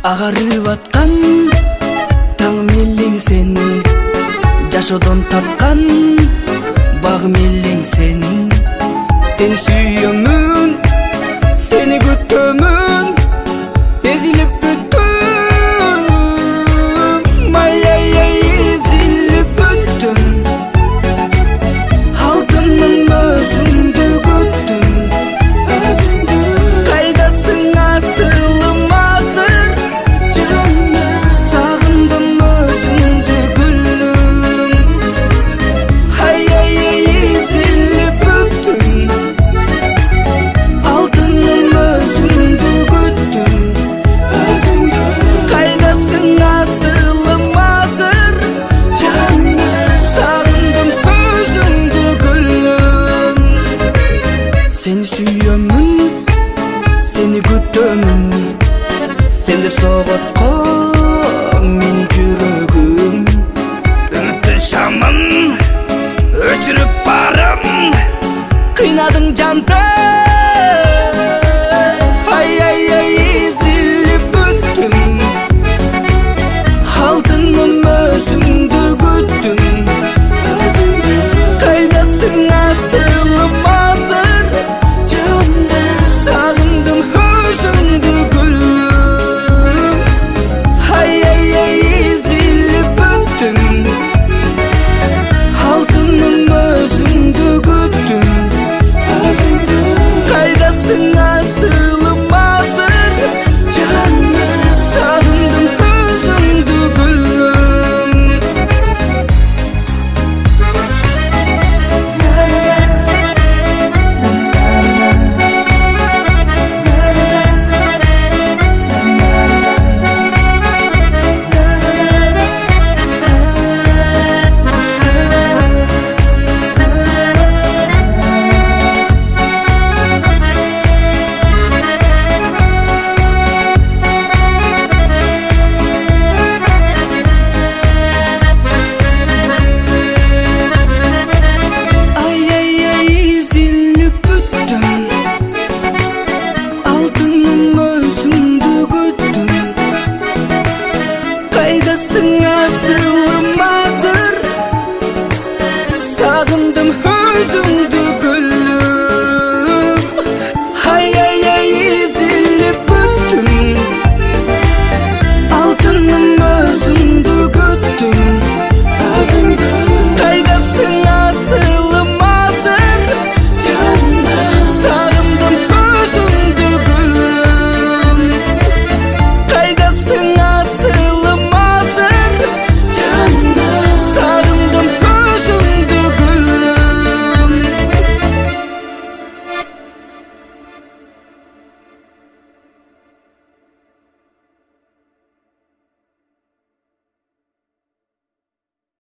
Агарып аткан таң мелең сенин, жашоодон тапкан багым элең сенин. Сени сүйөмүн, сени күтөмүн, эзилип бүттүм, ай эзилип бүттүм. Алтыным өзүңдү күттүм, кайдасың асылым азыр, сагындым өзүңдү гүлүм. Ай эзилип бүттүм, алтыным өзүңдү күттүм, кайдасың асылым азыр, сагындым өзүңдү гүлүм. Сени сүйөмүн, сени күтөмүн, сен деп согот